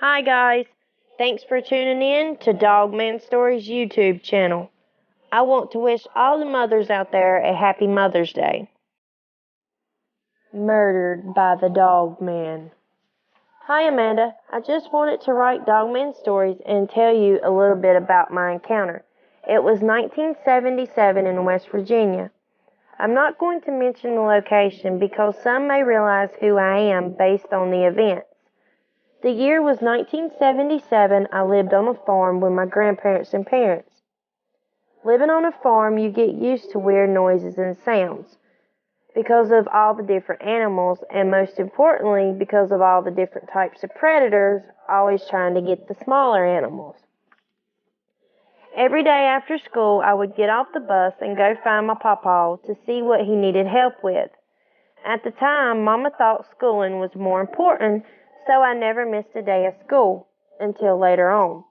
Hi guys, thanks for tuning in to Dogman Stories YouTube channel. I want to wish all the mothers out there a happy Mother's Day. Murdered by the Dogman. Hi Amanda, I just wanted to write Dogman Stories and tell you a little bit about my encounter. It was 1977 in West Virginia. I'm not going to mention the location because some may realize who I am based on the event. The year was 1977. I lived on a farm with my grandparents and parents. Living on a farm, you get used to weird noises and sounds because of all the different animals, and most importantly, because of all the different types of predators always trying to get the smaller animals. Every day after school, I would get off the bus and go find my pawpaw to see what he needed help with. At the time, Mama thought schooling was more important, so I never missed a day of school until later on.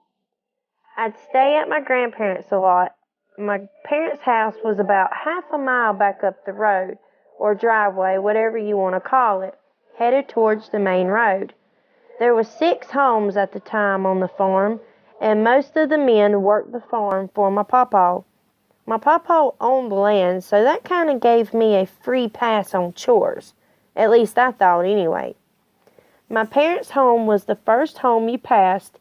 I'd stay at my grandparents' a lot. My parents' house was about half a mile back up the road, or driveway, whatever you want to call it, headed towards the main road. There were 6 homes at the time on the farm, and most of the men worked the farm for my pawpaw. My pawpaw owned the land, so that kind of gave me a free pass on chores. At least I thought anyway. My parents' home was the first home you passed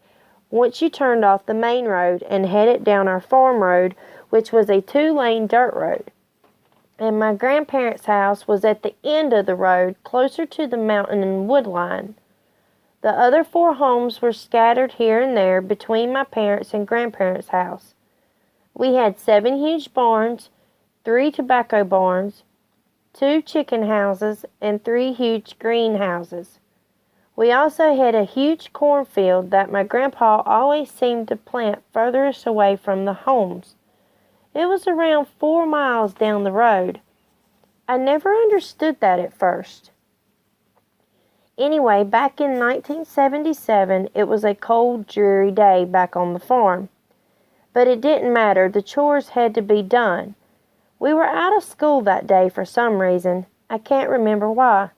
once you turned off the main road and headed down our farm road, which was a 2-lane dirt road. And my grandparents' house was at the end of the road, closer to the mountain and wood line. The other 4 homes were scattered here and there between my parents' and grandparents' house. We had 7 huge barns, 3 tobacco barns, 2 chicken houses, and 3 huge greenhouses. We also had a huge cornfield that my grandpa always seemed to plant furthest away from the homes. It was around 4 miles down the road. I never understood that at first. Anyway, back in 1977, it was a cold, dreary day back on the farm. But it didn't matter. The chores had to be done. We were out of school that day for some reason. I can't remember why.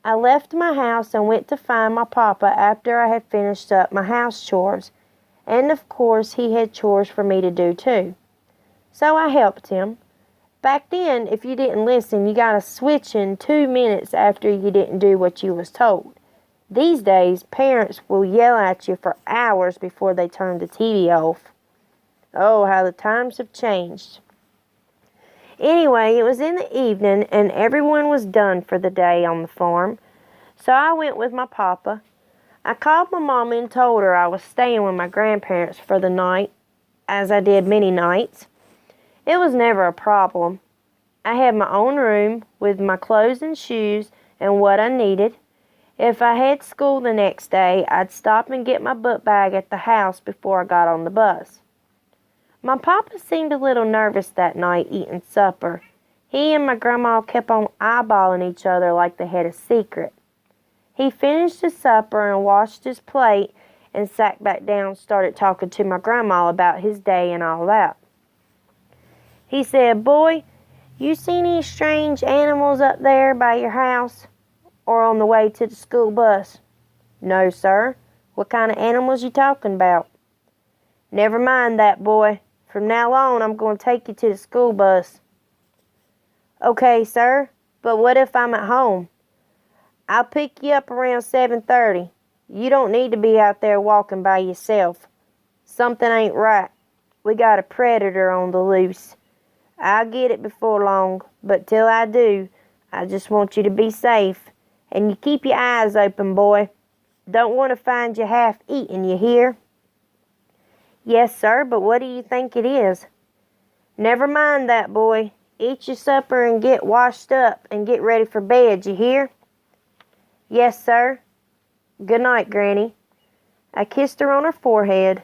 I left my house and went to find my papa after I had finished up my house chores. And of course, he had chores for me to do too. So I helped him. Back then, if you didn't listen, you got a switch in 2 minutes after you didn't do what you was told. These days, parents will yell at you for hours before they turn the TV off. Oh, how the times have changed. Anyway, it was in the evening and everyone was done for the day on the farm. So I went with my papa. I called my mama and told her I was staying with my grandparents for the night, as I did many nights. It was never a problem. I had my own room with my clothes and shoes and what I needed. If I had school the next day, I'd stop and get my book bag at the house before I got on the bus. My papa seemed a little nervous that night eating supper. He and my grandma kept on eyeballing each other like they had a secret. He finished his supper and washed his plate and sat back down and started talking to my grandma about his day and all that. He said, "Boy, you seen any strange animals up there by your house or on the way to the school bus?" "No, sir." "What kind of animals you talking about?" "Never mind that, boy. From now on, I'm going to take you to the school bus." "Okay, sir, but what if I'm at home?" "I'll pick you up around 7:30. You don't need to be out there walking by yourself. Something ain't right. We got a predator on the loose. I'll get it before long, but till I do, I just want you to be safe. And you keep your eyes open, boy. Don't want to find you half eaten, you hear?" "Yes, sir, but what do you think it is?" "Never mind that, boy. Eat your supper and get washed up and get ready for bed, you hear?" "Yes, sir." "Good night, Granny." I kissed her on her forehead.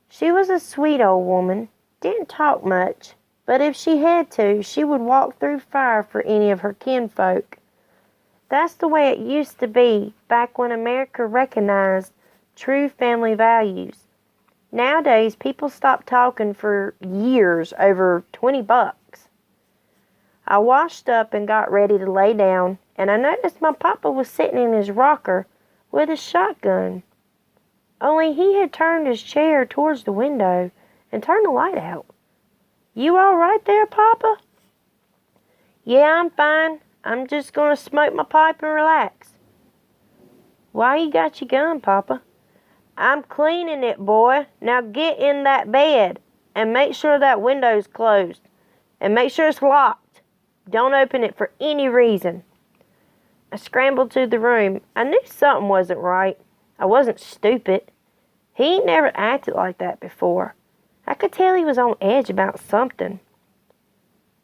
She was a sweet old woman, didn't talk much, but if she had to, she would walk through fire for any of her kinfolk. That's the way it used to be back when America recognized true family values. Nowadays, people stop talking for years over $20. I washed up and got ready to lay down, and I noticed my papa was sitting in his rocker with a shotgun. only he had turned his chair towards the window and turned the light out. "You all right there, Papa?" "Yeah, I'm fine. I'm just going to smoke my pipe and relax." "Why you got your gun, Papa?" "I'm cleaning it, boy. Now get in that bed and make sure that window's closed. And make sure it's locked. Don't open it for any reason." I scrambled to the room. I knew something wasn't right. I wasn't stupid. He ain't never acted like that before. I could tell he was on edge about something.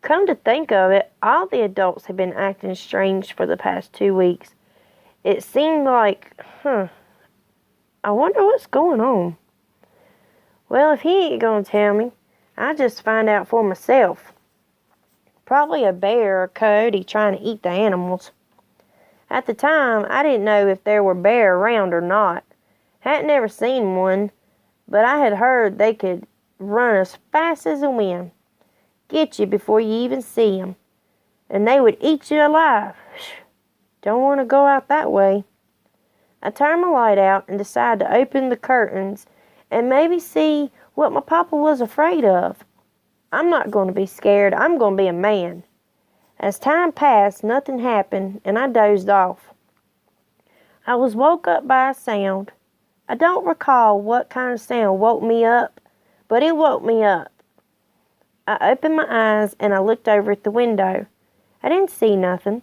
Come to think of it, all the adults had been acting strange for the past 2 weeks. It seemed like, I wonder what's going on. Well, if he ain't gonna tell me, I'll just find out for myself. Probably a bear or coyote trying to eat the animals. At the time, I didn't know if there were bear around or not. Hadn't never seen one, but I had heard they could run as fast as the wind. Get you before you even see 'em. And they would eat you alive. Don't want to go out that way. I turned my light out and decided to open the curtains and maybe see what my papa was afraid of. I'm not going to be scared. I'm going to be a man. As time passed, nothing happened, and I dozed off. I was woke up by a sound. I don't recall what kind of sound woke me up, but it woke me up. I opened my eyes, and I looked over at the window. I didn't see nothing.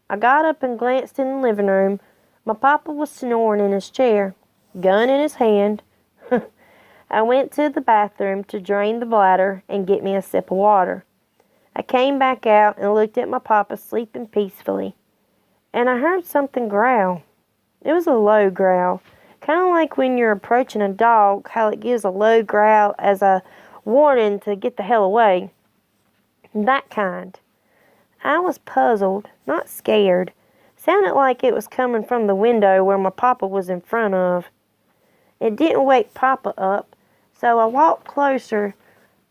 I got up and glanced in the living room. My papa was snoring in his chair, gun in his hand. I went to the bathroom to drain the bladder and get me a sip of water. I came back out and looked at my papa sleeping peacefully. And I heard something growl. It was a low growl. Kind of like when you're approaching a dog, how it gives a low growl as a warning to get the hell away. That kind. I was puzzled, not scared. Sounded like it was coming from the window where my papa was in front of. It didn't wake Papa up, so I walked closer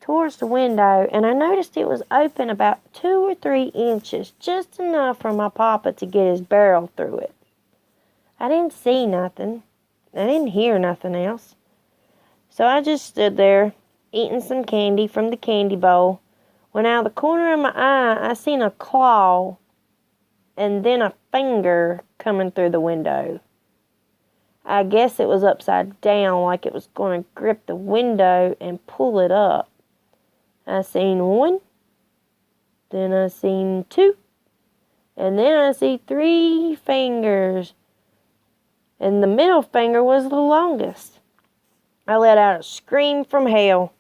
towards the window, and I noticed it was open about 2 or 3 inches, just enough for my papa to get his barrel through it. I didn't see nothing. I didn't hear nothing else. So I just stood there, eating some candy from the candy bowl, when out of the corner of my eye, I seen a claw, and then a finger coming through the window. I guess it was upside down, like it was going to grip the window and pull it up. I seen 1, then I seen 2, and then I see 3 fingers, and the middle finger was the longest. I let out a scream from hell.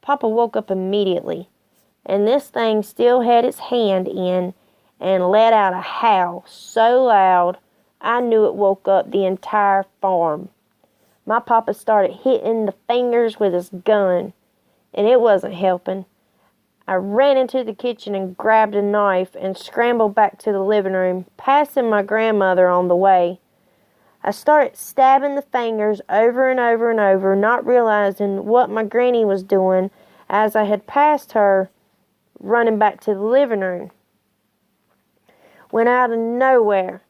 Papa woke up immediately, and this thing still had its hand in and let out a howl so loud I knew it woke up the entire farm. My papa started hitting the fingers with his gun, and it wasn't helping. I ran into the kitchen and grabbed a knife and scrambled back to the living room, passing my grandmother on the way. I started stabbing the fingers over and over and over, not realizing what my granny was doing as I had passed her, running back to the living room. When out of nowhere,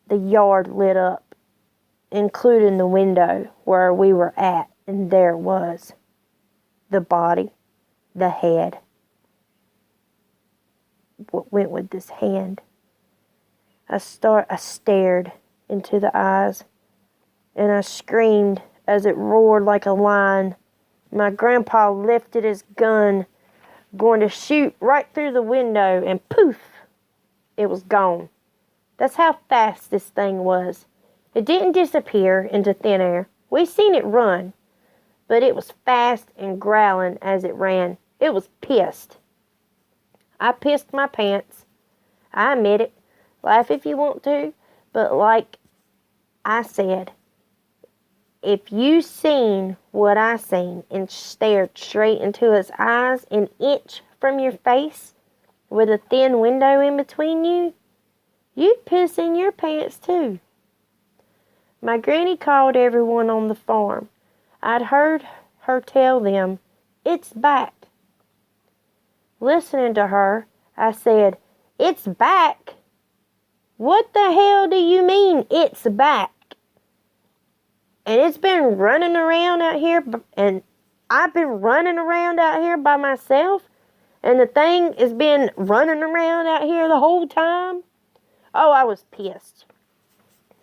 the yard lit up, including the window where we were at, and there it was. The body, the head. What went with this hand? I stared into the eyes, and I screamed as it roared like a lion. My grandpa lifted his gun, going to shoot right through the window, and poof, it was gone. That's how fast this thing was. It didn't disappear into thin air. We seen it run, but it was fast and growling as it ran. It was pissed. I pissed my pants. I admit it. Laugh if you want to, but like I said, if you seen what I seen and stared straight into his eyes an inch from your face with a thin window in between you, you'd piss in your pants too. My granny called everyone on the farm. I'd heard her tell them, "It's back." Listening to her, I said, "It's back? What the hell do you mean, it's back?" And it's been running around out here, and I've been running around out here by myself, and the thing has been running around out here the whole time. Oh, I was pissed.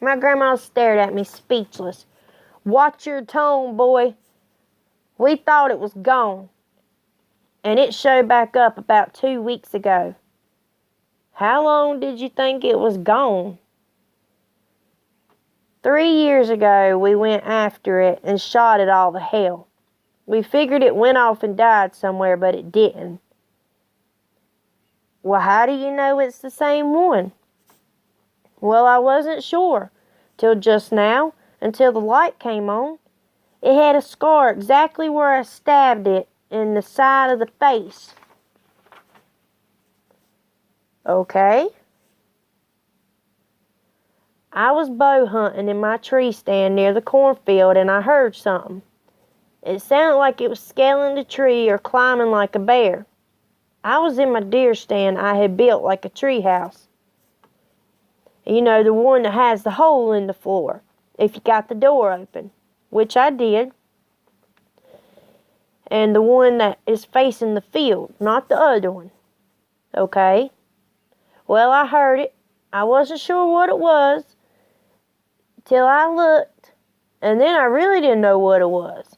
My grandma stared at me speechless. Watch your tone, boy. We thought it was gone, and it showed back up about 2 weeks ago. How long did you think it was gone? 3 years ago, we went after it and shot it all to hell. We figured it went off and died somewhere, but it didn't. Well, how do you know it's the same one? Well, I wasn't sure till just now, until the light came on. It had a scar exactly where I stabbed it in the side of the face. Okay. I was bow hunting in my tree stand near the cornfield, and I heard something. It sounded like it was scaling the tree or climbing like a bear. I was in my deer stand I had built like a tree house. You know, the one that has the hole in the floor, if you got the door open, which I did. And the one that is facing the field, not the other one. Okay? Well, I heard it. I wasn't sure what it was till I looked, and then I really didn't know what it was.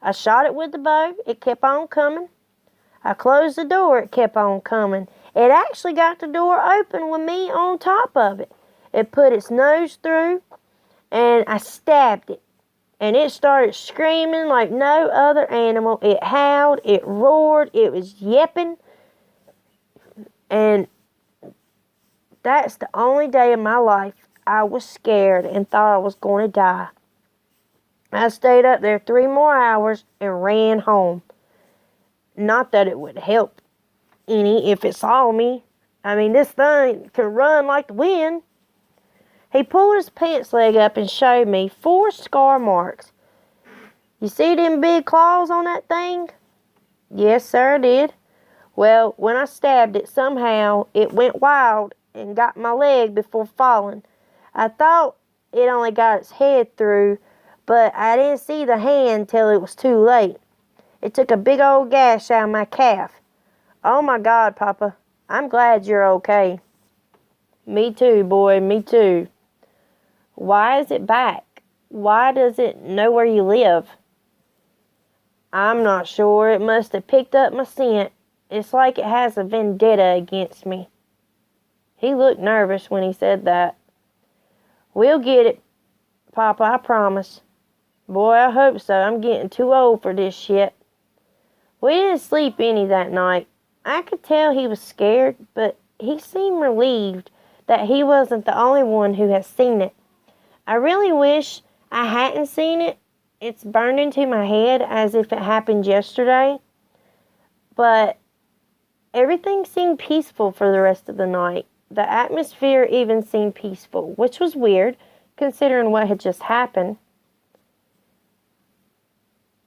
I shot it with the bow. It kept on coming. I closed the door. It kept on coming. It actually got the door open with me on top of it. It put its nose through, and I stabbed it. And it started screaming like no other animal. It howled. It roared. It was yipping. And that's the only day of my life I was scared and thought I was going to die. I stayed up there 3 more hours and ran home. Not that it would help any if it saw me. I mean, this thing could run like the wind. He pulled his pants leg up and showed me 4 scar marks. You see them big claws on that thing? Yes, sir, I did. Well, when I stabbed it, somehow it went wild and got my leg before falling. I thought it only got its head through, but I didn't see the hand till it was too late. It took a big old gash out of my calf. Oh my God, Papa, I'm glad you're okay. Me too, boy, me too. Why is it back? Why does it know where you live? I'm not sure. It must have picked up my scent. It's like it has a vendetta against me. He looked nervous when he said that. We'll get it, Papa, I promise. Boy, I hope so. I'm getting too old for this shit. We didn't sleep any that night. I could tell he was scared, but he seemed relieved that he wasn't the only one who had seen it. I really wish I hadn't seen it. It's burned into my head as if it happened yesterday. But everything seemed peaceful for the rest of the night. The atmosphere even seemed peaceful, which was weird, considering what had just happened.